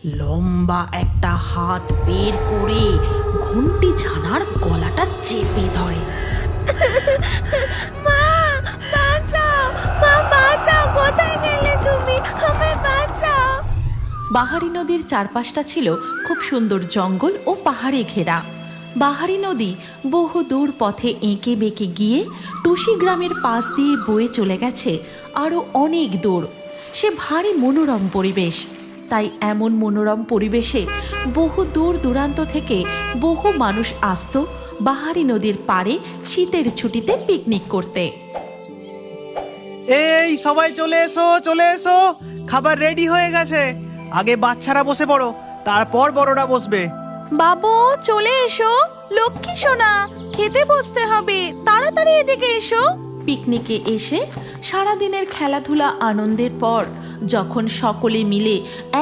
লম্বা একটা হাত বের করে ঘুন্টি ছানার গলাটা চেপে ধরে। মা বাঁচাও, মা বাঁচাও, কোথায় গেলে তুমি? আমায় বাঁচাও। বাহারি নদীর চারপাশটা ছিল খুব সুন্দর জঙ্গল ও পাহাড়ে ঘেরা। বাহারি নদী বহু দূর পথে এঁকে বেঁকে গিয়ে টুসি গ্রামের পাশ দিয়ে বয়ে চলে গেছে আরও অনেক দূর। সে ভারী মনোরম পরিবেশ। তাই এমন মনোরম পরিবেশে বহু দূর দূরান্ত থেকে বহু মানুষ আসত বাহারি নদীর পাড়ে শীতের ছুটিতে পিকনিক করতে। এই সবাই চলে এসো, চলে এসো, খাবার রেডি হয়ে গেছে। আগে বাচ্চারা বসে পড়ো, তারপর বড়রা বসবে। বাবু চলে এসো, লক্ষ্মী সোনা, খেতে বসতে হবে, তাড়াতাড়ি এদিকে এসো। পিকনিকে এসে সারাদিনের খেলাধুলা আনন্দের পর যখন সকলে মিলে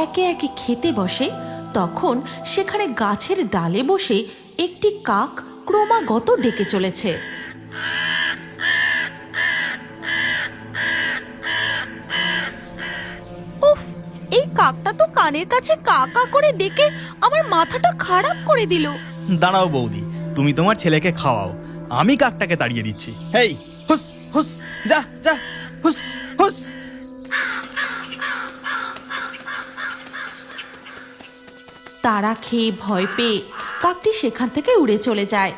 একে একে খেতে বসে, তখন সেখানে গাছের ডালে বসে একটি কাক ক্রমাগত ডেকে চলেছে। উফ, এই কাকটা তো কানের কাছে কা কা করে ডেকে আমার মাথাটা খারাপ করে দিল। দাঁড়াও বৌদি, তুমি তোমার ছেলেকে খাওয়াও, আমি কাকটাকে তাড়িয়ে দিচ্ছি। হেই হুস হুস, যা যা, হুস হুস। তারা খেয়ে ভয় পেয়ে কাকটি সেখান থেকে উড়ে চলে যায়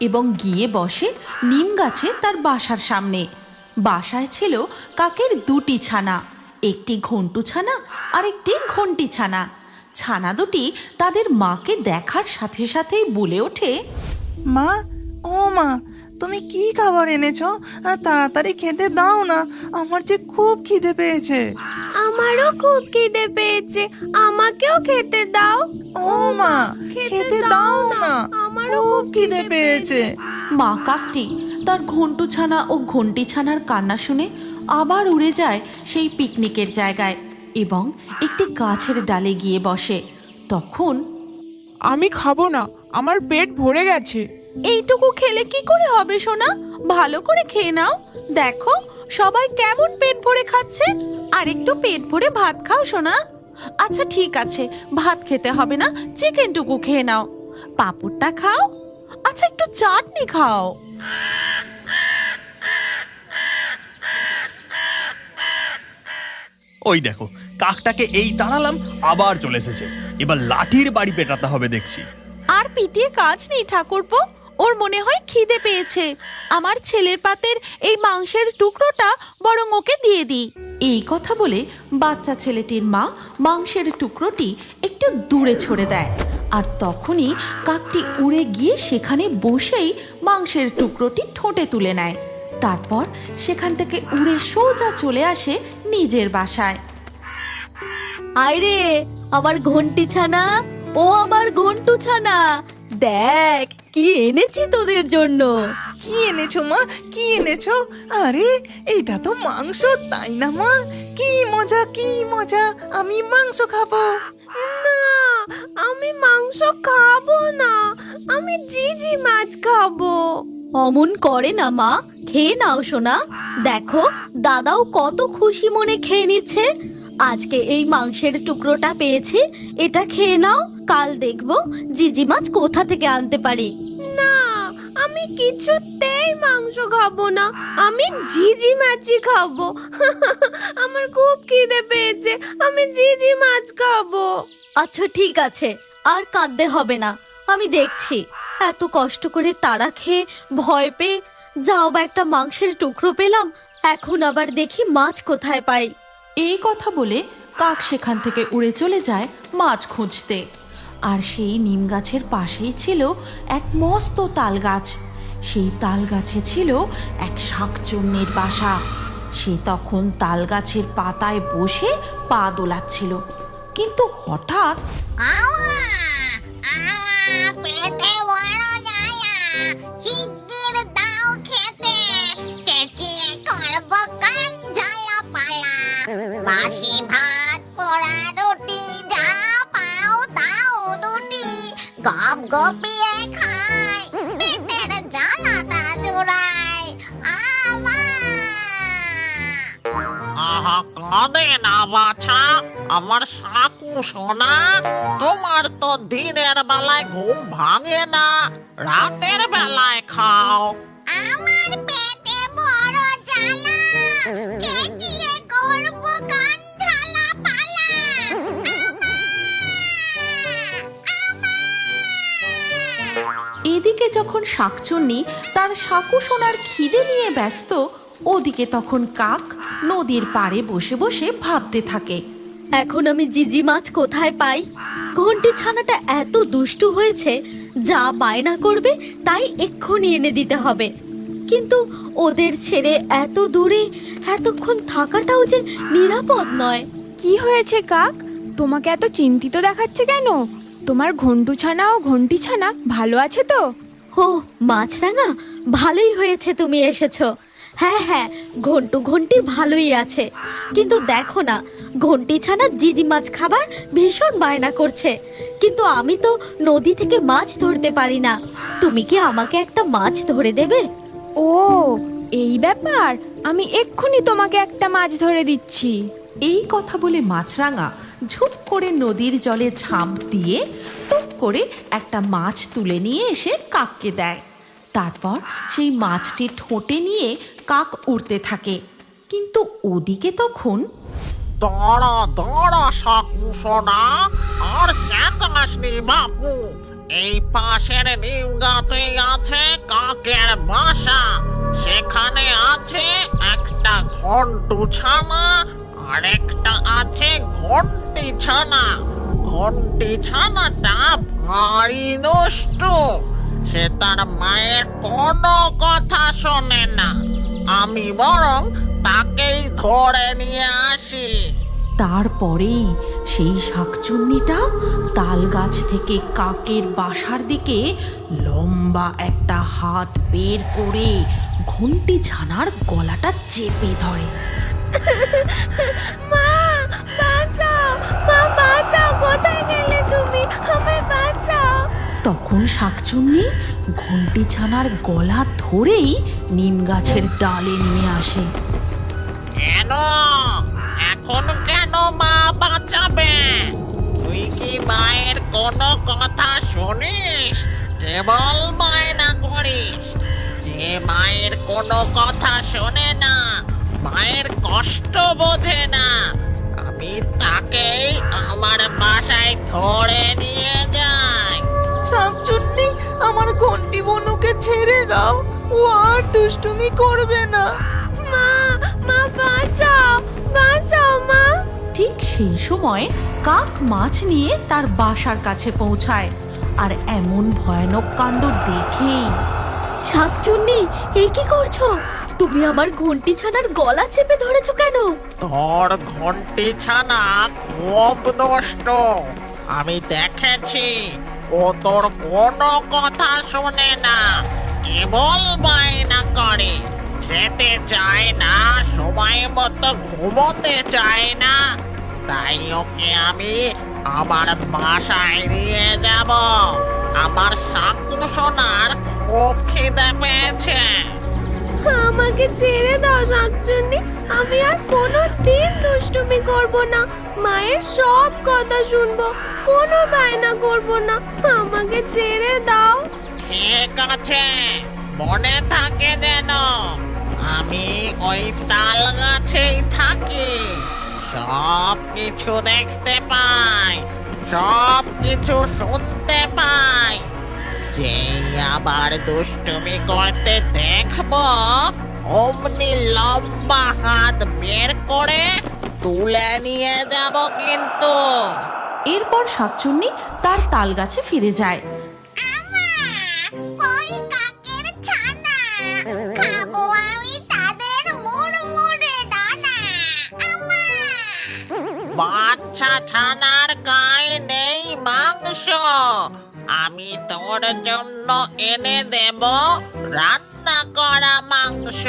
এবং গিয়ে বসে নিম গাছে তার বাসার সামনে। বাসায় ছিল কাকের দুটি ছানা, একটি ঘন্টু ছানা আর একটি ঘন্টি ছানা। ছানা দুটি তাদের মাকে দেখার সাথে সাথেই বলে ওঠে, মা, ও মা, তুমি কি খাবার এনেছো? তাড়াতাড়ি খেতে দাও না, আমার যে খুব খিদে পেয়েছে। আমারও খুব খিদে পেয়েছে, আমাকেও খেতে দাও। ও মা, খেতে দাও না, আমারও খুব খিদে পেয়েছে। মা কাকটি তার ঘন্টু ছানা ও ঘন্টি ছানার কান্না শুনে আবার উড়ে যায় সেই পিকনিকের জায়গায় এবং একটি গাছের ডালে গিয়ে বসে। তখন, আমি খাবো না, আমার পেট ভরে গেছে। এইটুকু খেলে কি করে হবে সোনা? ভালো করে খেয়ে নাও, দেখো সবাই কেমন পেট ভরে খাচ্ছে। আর একটু পেট ভরে ভাত খাও সোনা। আচ্ছা ঠিক আছে, ভাত খেতে হবে না, চিকেনটুকু খেয়ে নাও। পাঁপড়টা খাও, আচ্ছা একটু চাটনি খাও। ওই দেখো, কাকটাকে এই তাড়ালাম, আবার চলে এসেছে। এবার লাঠির বাড়ি পেটাতে হবে দেখছি। আর পিটিয়ে কাজ নেই ঠাকুরপো, ওর মনে হয় খিদে পেয়েছে। আমার ছেলের পাতের এই মাংসের টুকরোটা বরং ওকে দিয়ে দিই। এই কথা বলে বাচ্চা ছেলেটির মা মাংসের টুকরোটি একটু দূরে ছড়ে দেয়। আর তখনই কাকটি উড়ে গিয়ে সেখানে বসেই মাংসের টুকরোটি ঠোঁটে তুলে নেয়। তারপর সেখান থেকে উড়ে সোজা চলে আসে নিজের বাসায়। আরে আমার ঘন্টি ছানা, ও আমার ঘন্টু ছানা, দেখ কি এনেছি তোদের জন্য। কি এনেছো মা, কি এনেছো? আরে এটা তো মাংস, তাই না মা? কি মজা, কি মজা, আমি মাংস খাবো। না, আমি মাংস খাবো না, আমি জিজি মাছ খাবো। অমন করে না মা, খেয়ে নাও সোনা। দেখো দাদাও কত খুশি মনে খেয়ে নিচ্ছে। আজকে এই মাংসের টুকরোটা পেয়েছি, এটা খেয়ে নাও, কাল দেখবো জিজি মাছ কোথা থেকে আনতে পারি। না, আমি কিছুতেই মাংস খাবো না, আমি জিজি মাছই খাবো। আমার খুব খিদে পেয়েছে, আমি জিজি মাছ খাবো। আচ্ছা ঠিক আছে, আর কাঁদতে হবে না, আমি দেখছি। এত কষ্ট করে তাড়া খেয়ে ভয় পেয়ে যাও বা একটা মাংসের টুকরো পেলাম, এখন আবার দেখি মাছ কোথায় পাই। এই কথা বলে কাক সেখান থেকে উড়ে চলে যায় মাছ খুঁজতে। আর সেই নিম গাছের পাশেই ছিল এক মস্ত তাল গাছ। সেই তাল গাছে ছিল এক শাকচুন্নির বাসা। সে তখন তাল গাছের পাতায় বসে পা দোলাচ্ছিল, কিন্তু হঠাৎ পেটে বড় জ্বালা, শিগগির দাও খেতে, চেঁচিয়ে করব কান ঝালা পালা। বাসি ভাত পোড়া রুটি, যা পাও দাও দুটি, গপ গপিয়ে খাই, পেটের জ্বালাটা জুড়াই আমার। আহা কাঁদে না বাছা, আমার সাকু সোনা। তোমার তো দিনের বেলায় ঘুম ভাঙে না, রাতের বেলায় খাও। আমার পেটে বড় জ্বালা, চেঁচিয়ে করব গান ঝালা পালা। এদিকে যখন শাকচুন্নি তার সাকু সোনার খিদে নিয়ে ব্যস্ত, ওদিকে তখন কাক নদীর পাড়ে বসে বসে ভাবতে থাকে। এখন আমি জিজি মাছ কোথায় পাই? ঘন্টি ছানাটা এত দুষ্টু হয়েছে, যা বায়না করবে তাই এক্ষুনি এনে দিতে হবে। কিন্তু ওদের ছেড়ে এত দূরে এতক্ষণ থাকাটাও যে নিরাপদ নয়। কি হয়েছে কাক? তোমাকে এত চিন্তিত দেখাচ্ছে কেন? তোমার ঘন্টু ছানা ও ঘন্টি ছানা ভালো আছে তো? ও মাছরাঙা, ভালোই হয়েছে তুমি এসেছো। হ্যাঁ হ্যাঁ, ঘন্টু ঘন্টি ভালোই আছে, কিন্তু দেখো না, ঘন্টি ছানা জিজি মাছ খাবার ভীষণ বায়না করছে। কিন্তু আমি তো নদী থেকে মাছ ধরতে পারি না। তুমি কি আমাকে একটা মাছ ধরে দেবে? ও এই ব্যাপার, আমি এক্ষুনি তোমাকে একটা মাছ ধরে দিচ্ছি। এই কথা বলে মাছরাঙা ঝুপ করে নদীর জলে ঝাঁপ দিয়ে টুক করে একটা মাছ তুলে নিয়ে এসে কাককে দেয়। তারপর সেই মাছটি ঠোঁটে নিয়ে কাক উড়তে থাকে। কিন্তু ওদিকে তখন দাঁড়া দাঁড়া সাকু সোনা, আর চেতাসনি বাপু। এই পাশের নিম গাছে আছে কাকের বাসা, সেখানে আছে একটা ঘন্টু ছানা আর একটা আছে ঘন্টি ছানা। ঘন্টি ছানাটা ভারী নষ্ট, সে তার মায়ের কোনো কথা শোনে না। আমি বরং তাকেই ধরে নিয়ে আসি। তারপরেই সেই শাকচুন্নিটা তাল গাছ থেকে কাকের বাসার দিকে লম্বা একটা হাত বের করে ঘন্টি ছানার গলাটা চেপে ধরে। মা বাঁচাও, মা বাঁচাও, কোথায় গেলে তুমি? আমায় বাঁচাও। তখন শাকচুন্নি ঘন্টি ছানার গলা ধরেই নিম গাছের ডালে নেমে আসে। কেন এখন কেন মা বাঁচাবে? তুই কি মায়ের কোনো কথা শুনিস? কেবল বায়না করিস। যে মায়ের কোনো কথা শোনে না, মায়ের কষ্ট বোঝে না, আমি তাকেই আমার বাসায় ধরে নিয়ে যাই। শাকচুন্নি, আমার ঘন্টি বনুকে ছেড়ে দাও, ও আর দুষ্টুমি করবে না। মা মা বাঁচাও, বাঁচাও মা। ঠিক সেই সময় কাক মাছ নিয়ে তার বাসার কাছে পৌঁছায়। আর এমন ভয়ানক কাণ্ড দেখেই শাকচুন্নি, এ কি করছো? তুমি আমার ঘন্টি ছানার গলা চেপে ধরেছো কেন? তোর ঘন্টি ছানা খুব নষ্ট, আমি দেখেছি। ও তোর কোনো কথা শোনে না, কেবল বায়না করে। খেতে চায় না, সময় মতো ঘুমোতে চায় না। তাই ওকে আমি আমার বাসায় নিয়ে যাব। আমার সাকু সোনার খুব খিদে পেয়েছে। আমাকে ছেড়ে দাও শাকচুন্নি, আমি আর কোনোদিন দুষ্টুমি করব না। মায়ের সব কথা শুনবো, কোনো বায়না করব না। আমাকে ছেড়ে দাও। ঠিক আছে, মনে থাকে যেন আমি ওই তাল গাছেই থাকি। সব কিছু দেখতে পাই, সব কিছু শুনতে পাই। যেই আবার দুষ্টুমি করতে দেখবো, অমনি লম্বা হাত বের করে তুলে নিয়ে যাব কিন্তু। এরপর শাকচুন্নি তার তাল গাছে ফিরে যায়। ওই কাকের ছানা, খাবো আমি তাদের মুড়মুড়ে ডানা। বাচ্চা ছানার গায়ে নেই মাংস, আমি তোর জন্য এনে দেব রান্না করা মাংস।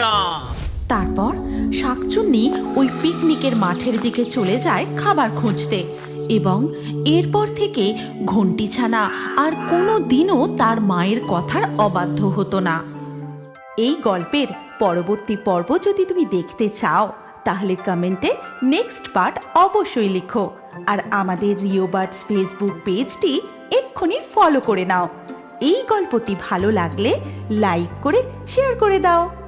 তারপর শাকচুন্নি ওই পিকনিকের মাঠের দিকে চলে যায় খাবার খুঁজতে, এবং এরপর থেকে ঘন্টি ছানা আর কোনো দিনও তার মায়ের কথার অবাধ্য হতো না। এই গল্পের পরবর্তী পর্ব যদি তুমি দেখতে চাও, তাহলে কমেন্টে নেক্সট পার্ট অবশ্যই লিখো। আর আমাদের রিও বার্ডস ফেসবুক পেজটি এক্ষুনি ফলো করে নাও। এই গল্পটি ভালো লাগলে লাইক করে শেয়ার করে দাও।